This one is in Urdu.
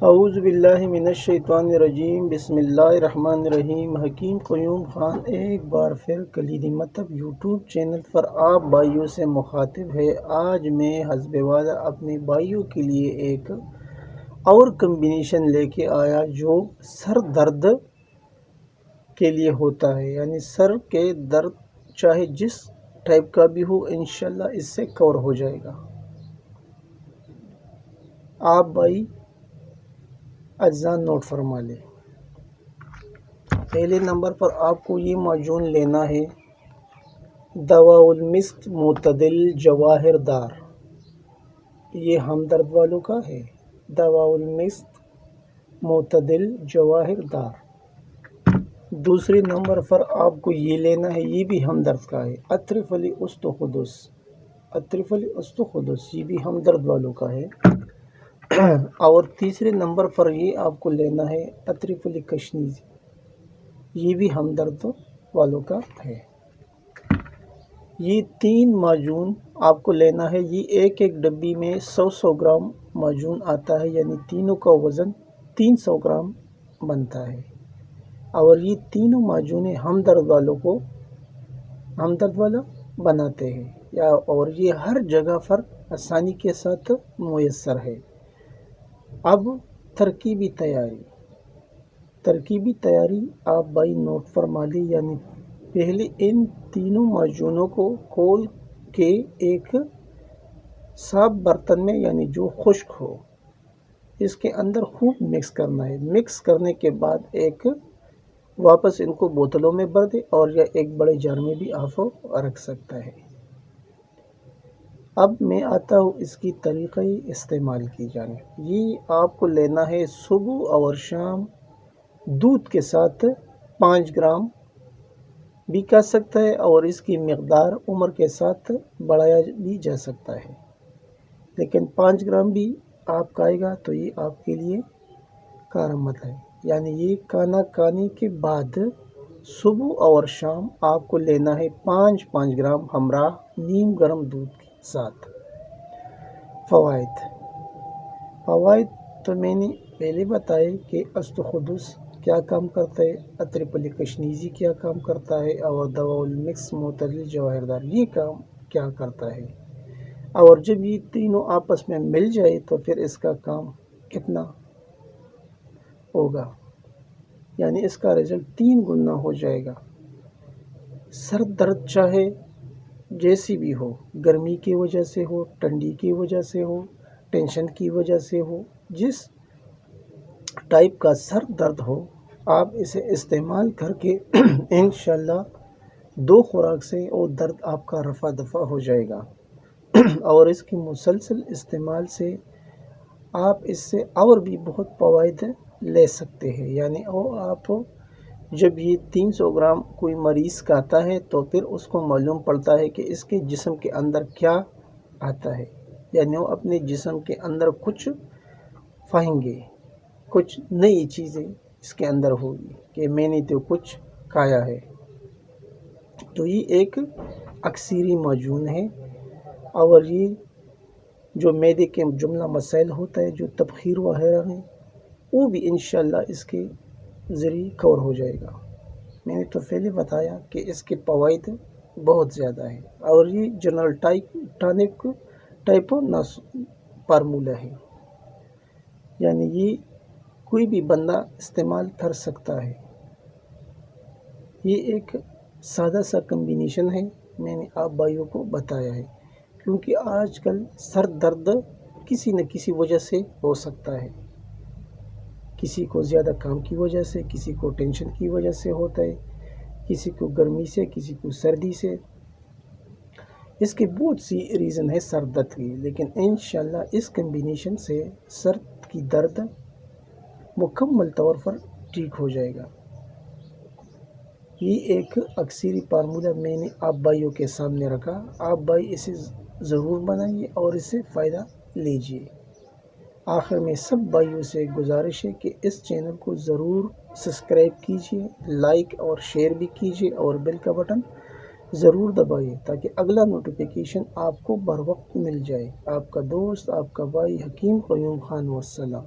اعوذ باللہ من الشیطان الرجیم، بسم اللہ الرحمن الرحیم۔ حکیم قیوم خان ایک بار پھر کلیدی مطلب یوٹیوب چینل پر آپ بھائیوں سے مخاطب ہے۔ آج میں حسب وعدہ اپنے بھائیوں کے لیے ایک اور کمبینیشن لے کے آیا جو سر درد کے لیے ہوتا ہے، یعنی سر کے درد چاہے جس ٹائپ کا بھی ہو انشاءاللہ اس سے کور ہو جائے گا۔ آپ بھائی اجزاء نوٹ فرما لیں۔ پہلے نمبر پر آپ کو یہ معجون لینا ہے دوا المسک معتدل جواہر دار، یہ ہمدرد والوں کا ہے۔ دوا المسک معتدل جواہر دار۔ دوسرے نمبر پر آپ کو یہ لینا ہے، یہ بھی ہمدرد کا ہے، عطر فلی استخدس، عطر فلی استخدس، یہ بھی ہمدرد والوں کا ہے۔ اور تیسرے نمبر پر یہ آپ کو لینا ہے عطر فلی کشنیزی، یہ بھی ہمدرد والوں کا ہے۔ یہ تین معجون آپ کو لینا ہے، یہ ایک ایک ڈبی میں 100 گرام معجون آتا ہے، یعنی تینوں کا وزن 300 گرام بنتا ہے۔ اور یہ تینوں معجون ہمدرد والوں کو ہمدرد والا بناتے ہیں، اور یہ ہر جگہ پر آسانی کے ساتھ میسر ہے۔ اب ترکیبی تیاری آپ بھائی نوٹ فرما لیں، یعنی پہلے ان تینوں معجونوں کو کھول کے ایک صاف برتن میں، یعنی جو خشک ہو، اس کے اندر خوب مکس کرنا ہے۔ مکس کرنے کے بعد واپس ان کو بوتلوں میں بھر دے، اور یا ایک بڑے جار میں بھی آپ رکھ سکتا ہے۔ اب میں آتا ہوں اس کی طریقہ استعمال کی جانب۔ یہ آپ کو لینا ہے صبح اور شام دودھ کے ساتھ 5 گرام بھی کر سکتا ہے، اور اس کی مقدار عمر کے ساتھ بڑھایا بھی جا سکتا ہے، لیکن 5 گرام بھی آپ کھائے گا تو یہ آپ کے لیے کارآمد ہے۔ یعنی یہ کھانا کھانے کے بعد صبح اور شام آپ کو لینا ہے 5 گرام ہمراہ نیم گرم دودھ کے ساتھ۔ فوائد تو میں نے پہلے بتائے کہ استخدس کیا کام کرتا ہے، عطر فلی کشنیزی کیا کام کرتا ہے، اور دوا المکس معتدل جواہر دار یہ کام کیا کرتا ہے۔ اور جب یہ تینوں آپس میں مل جائے تو پھر اس کا کام کتنا ہوگا، یعنی اس کا رزلٹ 3 گنا ہو جائے گا۔ سر درد چاہے جیسی بھی ہو، گرمی کی وجہ سے ہو، ٹھنڈی کی وجہ سے ہو، ٹینشن کی وجہ سے ہو، جس ٹائپ کا سر درد ہو، آپ اسے استعمال کر کے انشاءاللہ 2 خوراک سے وہ درد آپ کا رفع دفع ہو جائے گا۔ اور اس کی مسلسل استعمال سے آپ اس سے اور بھی بہت فوائد لے سکتے ہیں۔ یعنی آپ جب یہ 300 گرام کوئی مریض کھاتا ہے تو پھر اس کو معلوم پڑتا ہے کہ اس کے جسم کے اندر کیا آتا ہے، یعنی وہ اپنے جسم کے اندر کچھ پائیں گے، کچھ نئی چیزیں اس کے اندر ہوگی کہ میں نے تو کچھ کھایا ہے۔ تو یہ ایک اکثیری معجون ہے، اور یہ جو معدے کے جملہ مسائل ہوتا ہے، جو تبخیر وغیرہ ہیں، وہ بھی انشاءاللہ اس کے ذریعے کور ہو جائے گا۔ میں نے تو پہلے بتایا کہ اس کے فوائد بہت زیادہ ہیں، اور یہ جنرل ٹانک ٹائپ فارمولہ ہے، یعنی یہ کوئی بھی بندہ استعمال کر سکتا ہے۔ یہ ایک سادہ سا کمبینیشن ہے، میں نے آپ بھائیوں کو بتایا ہے، کیونکہ آج کل سر درد کسی نہ کسی وجہ سے ہو سکتا ہے، کسی کو زیادہ کام کی وجہ سے، کسی کو ٹینشن کی وجہ سے ہوتا ہے، کسی کو گرمی سے، کسی کو سردی سے، اس کے بہت سی ریزن ہے سر درد کی، لیکن انشاءاللہ اس کمبینیشن سے سر کی درد مکمل طور پر ٹھیک ہو جائے گا۔ یہ ایک اکثیری فارمولہ میں نے آپ بھائیوں کے سامنے رکھا، آپ بھائی اسے ضرور بنائیے اور اس سے فائدہ لیجیے۔ آخر میں سب بھائیوں سے گزارش ہے کہ اس چینل کو ضرور سبسکرائب کیجیے، لائک اور شیئر بھی کیجیے، اور بیل کا بٹن ضرور دبائیے تاکہ اگلا نوٹیفیکیشن آپ کو بر وقت مل جائے۔ آپ کا دوست، آپ کا بھائی حکیم قیوم خان، والسلام۔